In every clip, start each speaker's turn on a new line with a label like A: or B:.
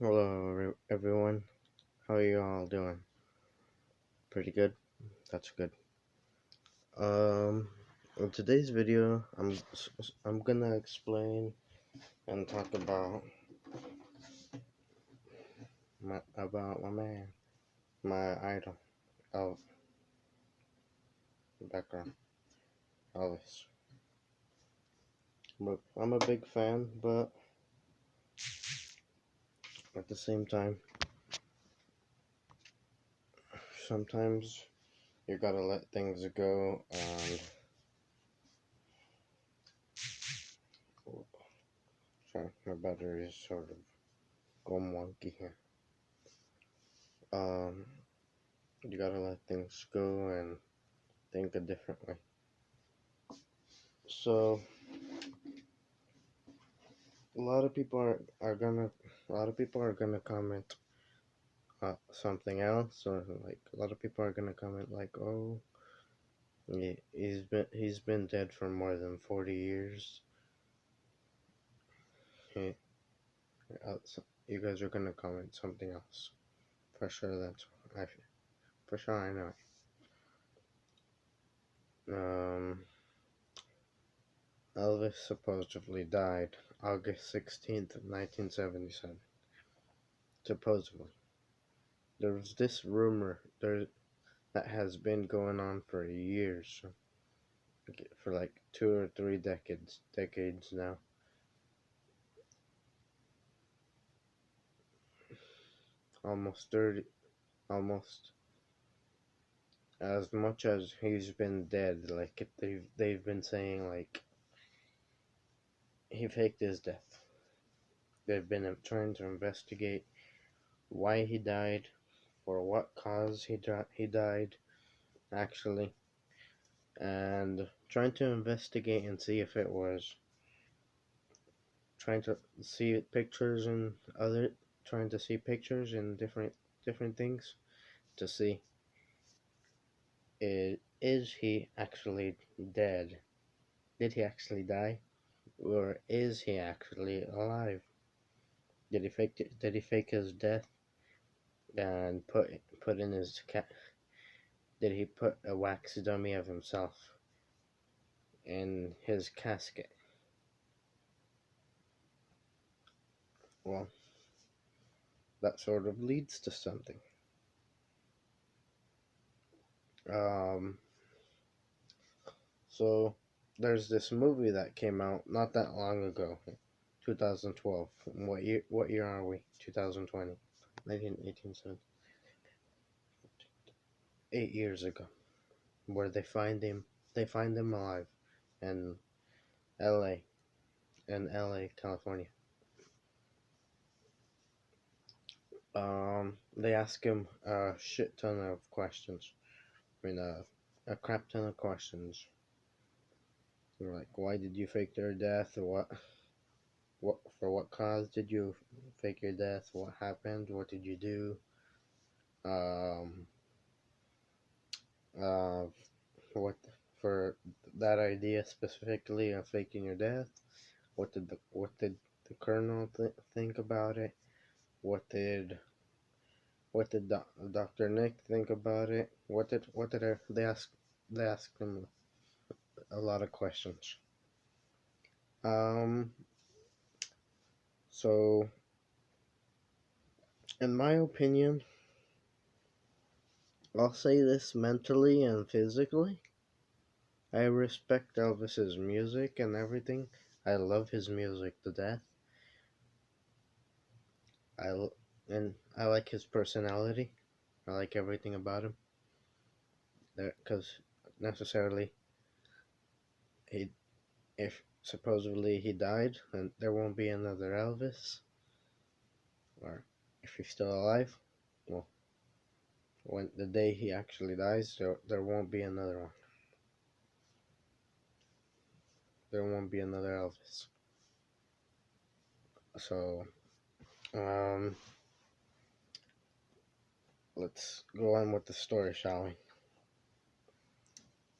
A: Hello, everyone. How are you all doing? Pretty good. That's good. In today's video, I'm gonna explain and talk about my man, my idol, of background, Elvis. But I'm a big fan, but at the same time, sometimes you gotta let things go. And sorry, my battery is sort of going wonky here. Um, you gotta let things go and think a different way. So a lot of people are gonna comment something else, or like a lot of people are gonna comment like, oh, he's been dead for more than 40 years. He, you guys are gonna comment something else for sure. I for sure I know it. Elvis supposedly died August 16th, 1977. Supposedly, there was this rumor that has been going on for years, for like 2 or 3 decades now. Almost 30, almost as much as he's been dead. Like they've been saying like he faked his death. They've been trying to investigate why he died, for what cause he died actually, and trying to investigate and see if it was trying to see pictures and other trying to see pictures and different things to see, is he actually dead? Did he actually die? Or is he actually alive? Did he fake his death and put in his did he put a wax dummy of himself in his casket? Well, that sort of leads to something. Um so there's this movie that came out not that long ago, 2012. What year are we? 2020. 8 years ago, where they find him alive in LA, California. They ask him a shit ton of questions. I mean, a crap ton of questions. They're like, why did you fake your death? For what cause did you fake your death? What happened? What did you do? Um, uh, what for that idea specifically of faking your death? What did the colonel think about it? What did Dr. Nick think about it? They asked him a lot of questions. Um, so in my opinion, I'll say this mentally and physically. I respect Elvis's music and everything. I love his music to death. And I like his personality. I like everything about him. Because necessarily, he if supposedly he died, and there won't be another Elvis. Or if he's still alive, well, when the day he actually dies, there won't be another one. There won't be another Elvis. So, um, let's go on with the story, shall we?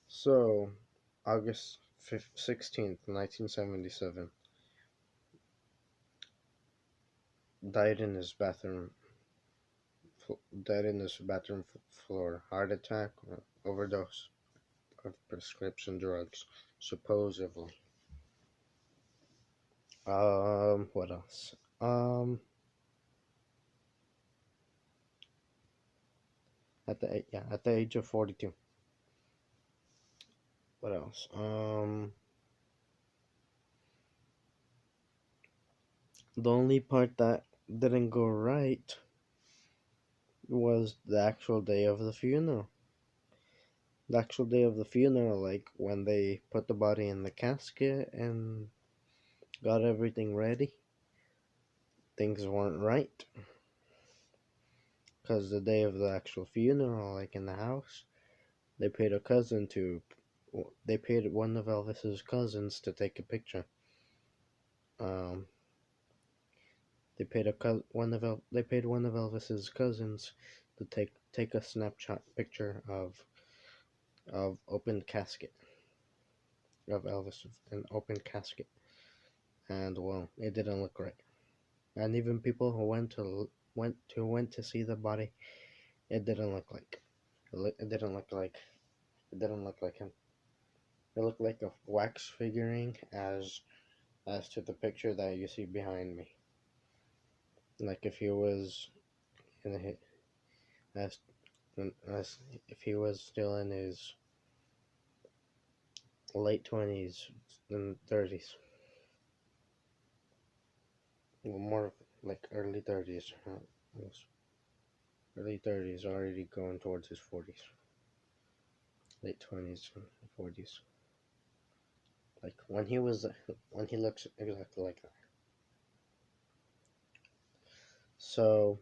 A: So, August 16th, 1977. died in his bathroom. Died in his bathroom floor. Heart attack or overdose of prescription drugs, supposedly. What else? At the age of 42. What else? The only part that didn't go right was the actual day of the funeral. The actual day of the funeral, like when they put the body in the casket and got everything ready, things weren't right. Because the day of the actual funeral, like in the house, they paid a cousin to, they paid one of Elvis's cousins to take a picture. Um, they paid one of Elvis's cousins to take a snapshot picture of open casket of Elvis, an open casket, and well, it didn't look right. And even people who went to see the body, it didn't look like it didn't look like it didn't look like him. It looked like a wax figurine, as to the picture that you see behind me. Like if he was in as as if he was still in his late 20s and 30s, well, more like early 30s, early 30s, already going towards his 40s, late 20s and 40s. Like when he looks exactly like that. So,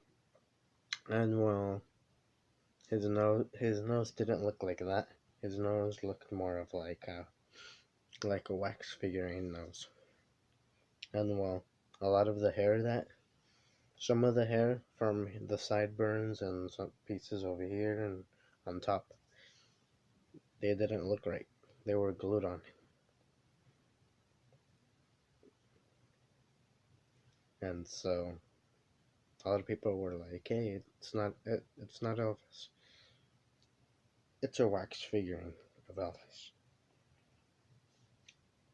A: and well, his nose didn't look like that. His nose looked more of like a wax figurine nose. And well, a lot of the hair that some of the hair from the sideburns and some pieces over here and on top, they didn't look right. They were glued on. And so a lot of people were like, "Hey, it's not Elvis. It's a wax figurine of Elvis.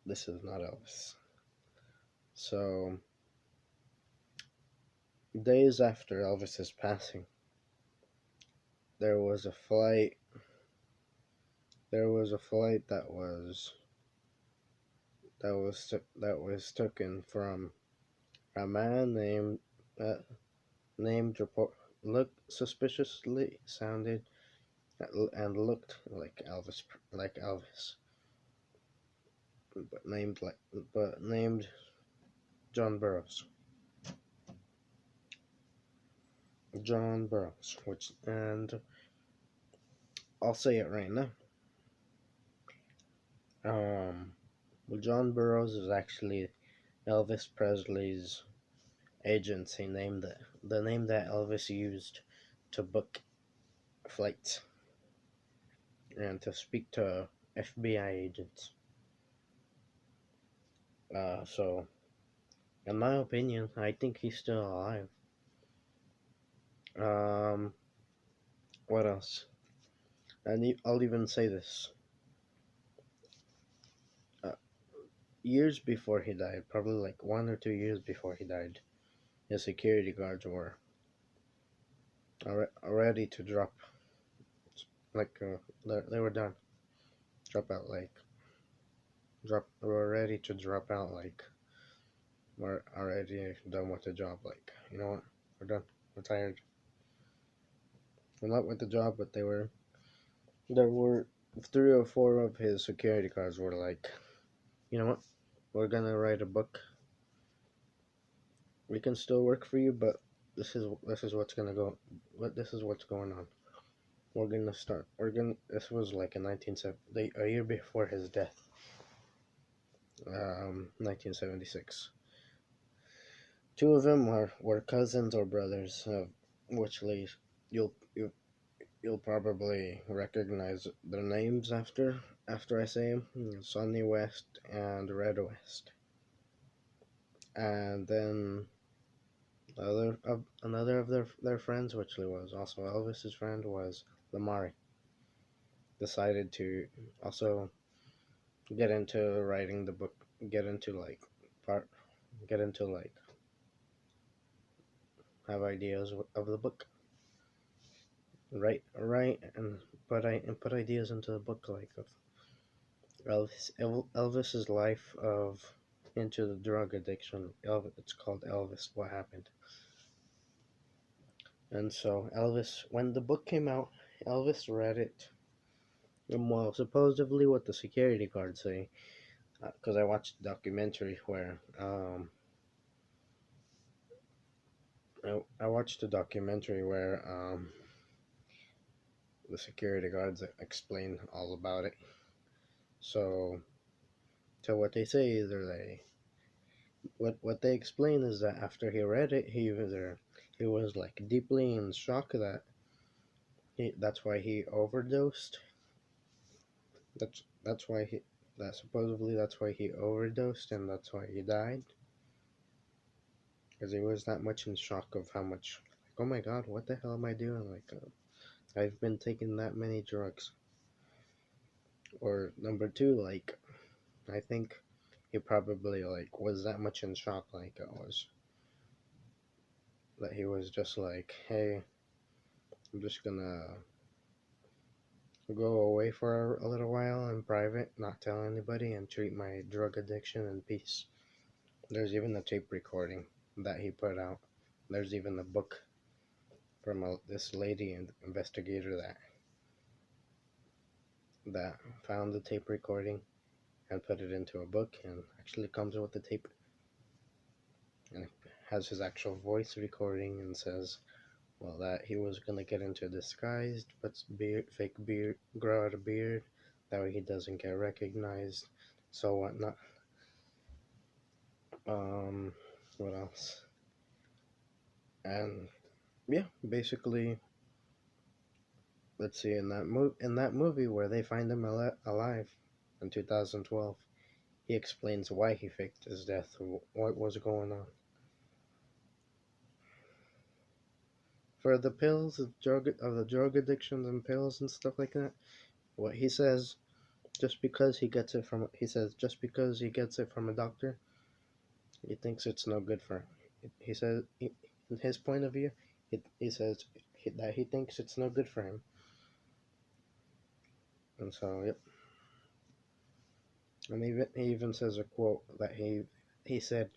A: This is not Elvis." So days after Elvis's passing, there was a flight. There was a flight that was taken from a man named report looked suspiciously sounded and looked like Elvis, but named John Burroughs. John Burroughs, which and I'll say it right now. Well, John Burroughs is actually Elvis Presley's agency name, the name that Elvis used to book flights and to speak to FBI agents. So in my opinion, I think he's still alive. Um, what else? And I'll even say this. Uh, Years before he died, probably like 1 or 2 years before he died, his security guards were ready to drop, like they were done. Drop out, like we're ready to drop out, like we're already done with the job. Like, you know what? We're done. We're tired. We're not with the job, but there were 3 or 4 of his security guards were like, you know what? We're gonna write a book. We can still work for you, but this is what's gonna go. This is what's going on. We're gonna start. We're gonna. This was like in 1970, a year before his death. 1976. 2 of them were cousins or brothers, which leads you'll you you'll probably recognize their names after I say them. Sonny West and Red West. And then Another of their friends, which was also Elvis's friend, was Lamari. Decided to also get into writing the book, get into like part, get into like have ideas of the book, write and put ideas into the book like of Elvis's life of into the drug addiction. It's called Elvis. What happened? And so Elvis, when the book came out, Elvis read it. And well, supposedly what the security guards say, because I watched a documentary where I watched a documentary where the security guards explain all about it. So, so what they say is, or they what they explain is that after he read it, he was like deeply in shock that that's why he overdosed. That's why he that supposedly that's why he overdosed and that's why he died, because he was that much in shock of how much like, oh my god, what the hell am I doing? Like I've been taking that many drugs. Or number two, like I think he probably like was that much in shock, like it was that he was just like, hey, I'm just gonna go away for a little while in private, not tell anybody, and treat my drug addiction in peace. There's even a tape recording that he put out. There's even a book from this lady and investigator that found the tape recording and put it into a book, and actually comes with the tape and has his actual voice recording and says, well, that he was gonna get into disguise, but fake beard, grow out a beard, that way he doesn't get recognized, so whatnot. Um, what else? And yeah, basically, let's see, in that movie where they find him alive in 2012, he explains why he faked his death, what was going on. For the pills, the drug addictions and pills and stuff like that, what he says, he says just because he gets it from a doctor, he thinks it's no good for him. He says, in his point of view, he says that he thinks it's no good for him. And so, yep. And he even says a quote that he said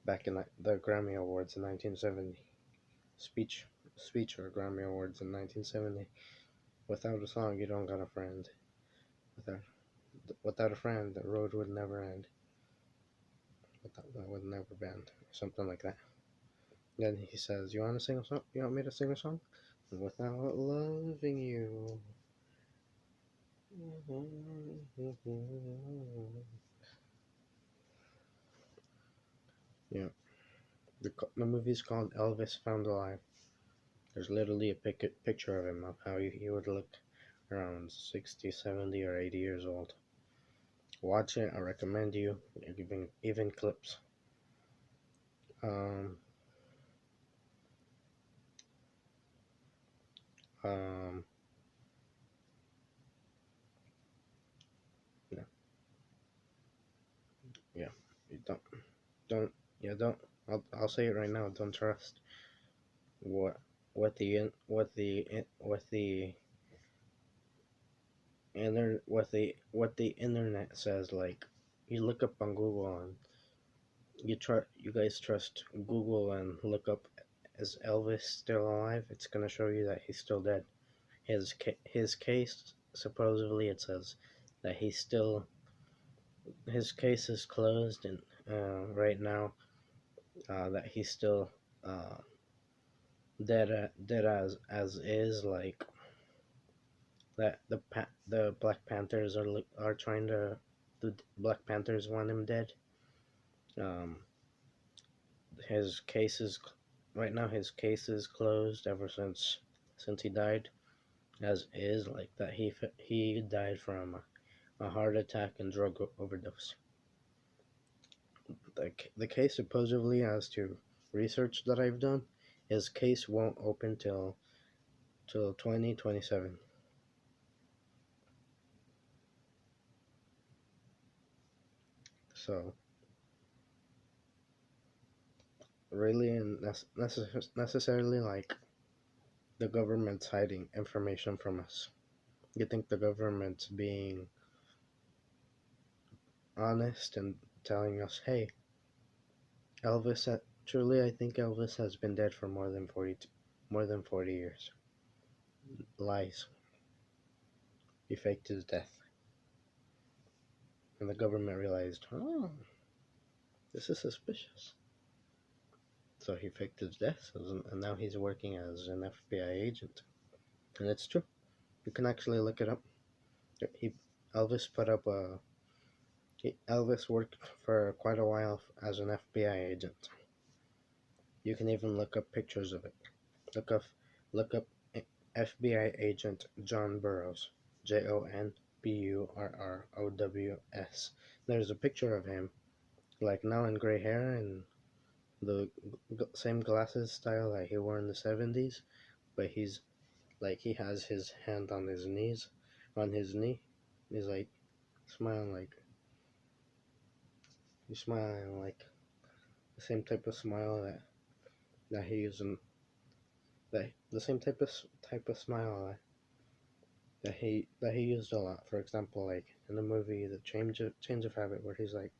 A: back in the Grammy Awards in 1970, speech or Grammy Awards in 1970. Without a song, you don't got a friend. Without without a friend, the road would never end. That would never bend. Something like that. Then he says, "You want to sing a song? You want me to sing a song?" Without loving you. Yeah. The movie's called Elvis Found Alive. There's literally a picture of him of how he would look around 60, 70, or 80 years old. Watch it. I recommend you. Even clips. Um, um, yeah, yeah. You don't, yeah, don't. I'll say it right now. Don't trust what what the what the internet says. Like, you look up on Google and you guys trust Google and look up, is Elvis still alive? It's gonna show you that he's still dead. His case, supposedly it says that his case is closed, and right now that he's still uh, dead as is, like that the Black Panthers are trying to, the Black Panthers want him dead. Um, his case is right now his case is closed ever since he died, as is, like that he died from a heart attack and drug overdose. The case supposedly as to research that I've done, his case won't open till 2027. So really, and necessarily, like, the government's hiding information from us. You think the government's being honest and telling us, hey, Elvis, truly, I think Elvis has been dead for more than 40 years. Lies. He faked his death. And the government realized, oh, this is suspicious. So he faked his death, and now he's working as an FBI agent. And it's true. You can actually look it up. He Elvis put up a Elvis worked for quite a while as an FBI agent. You can even look up pictures of it. Look up look up FBI agent John Burroughs. JONBURROWS. There's a picture of him, like now in gray hair and the same glasses style that he wore in the 70s, but he's like he has his hand on his knees, on his knee. He's like smiling like the same type of smile that he used in the same type of smile that he used a lot. For example, like in the movie The Change of Habit, where he's like,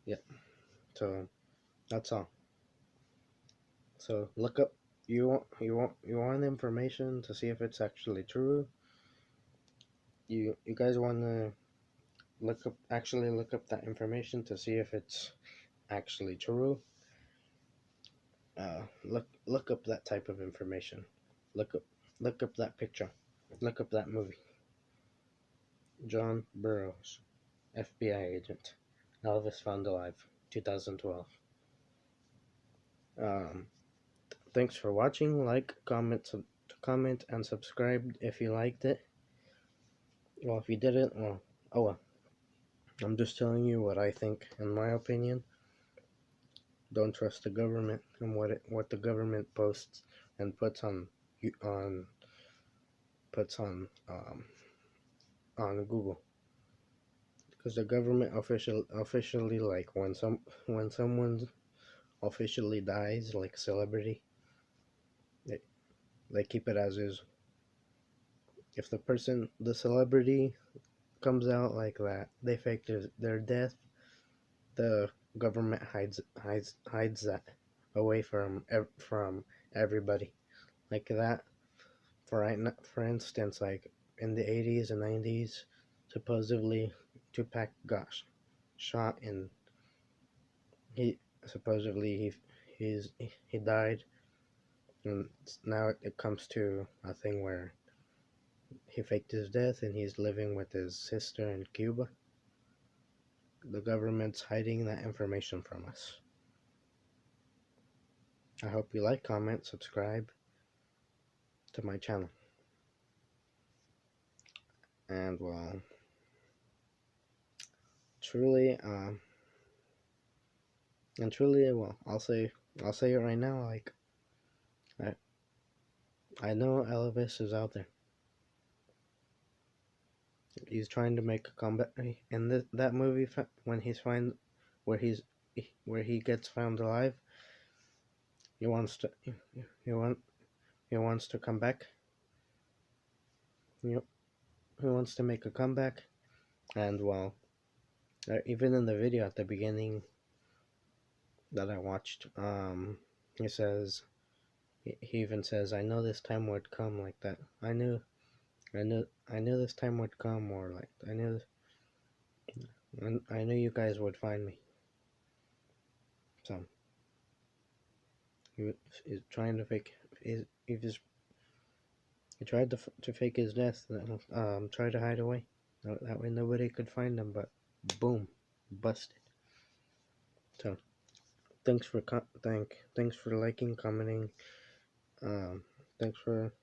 A: yeah. So that's all. So look up. You want information to see if it's actually true. You guys want to look up that information to see if it's actually true. Look up that type of information. Look up look up that picture. Look up that movie. John Burroughs, FBI agent. Elvis found alive, 2012. Um, Thanks for watching. Like, comment, and subscribe if you liked it. Well, if you didn't, well, oh well. I'm just telling you what I think, in my opinion. Don't trust the government and what the government posts and on puts on Google, because the government officially, like, when someone officially dies, like celebrity, they, they keep it as is. If the celebrity comes out like that, they fake their death, the government hides that away from everybody. Like that, for instance, like in the 80s and 90s, supposedly Tupac got shot, and he supposedly he died, and now it comes to a thing where he faked his death and he's living with his sister in Cuba. The government's hiding that information from us. I hope you like, comment, subscribe to my channel. And well, truly, well, I'll say it right now. Like, I know Elvis is out there. He's trying to make a comeback in that movie when where he's where he gets found alive. He wants to he want he wants to come back. He wants to make a comeback, and well, even in the video at the beginning that I watched, he says, he even says, "I know this time would come," like that. I knew this time would come, or like I knew you guys would find me. So he's trying to fake. He tried to fake his death. Try to hide away. That way nobody could find him. But boom, busted. So thanks for liking, commenting. Thanks for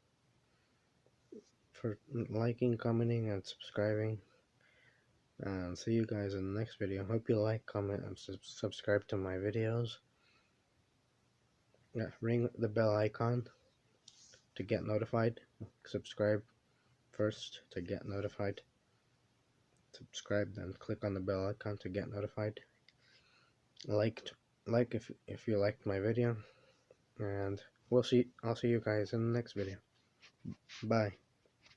A: liking, commenting, and subscribing. and see you guys in the next video. Hope you like, comment, and subscribe to my videos. Yeah, ring the bell icon to get notified. Subscribe first to get notified. Subscribe, then click on the bell icon to get notified. Like if you liked my video, and I'll see you guys in the next video. Bye.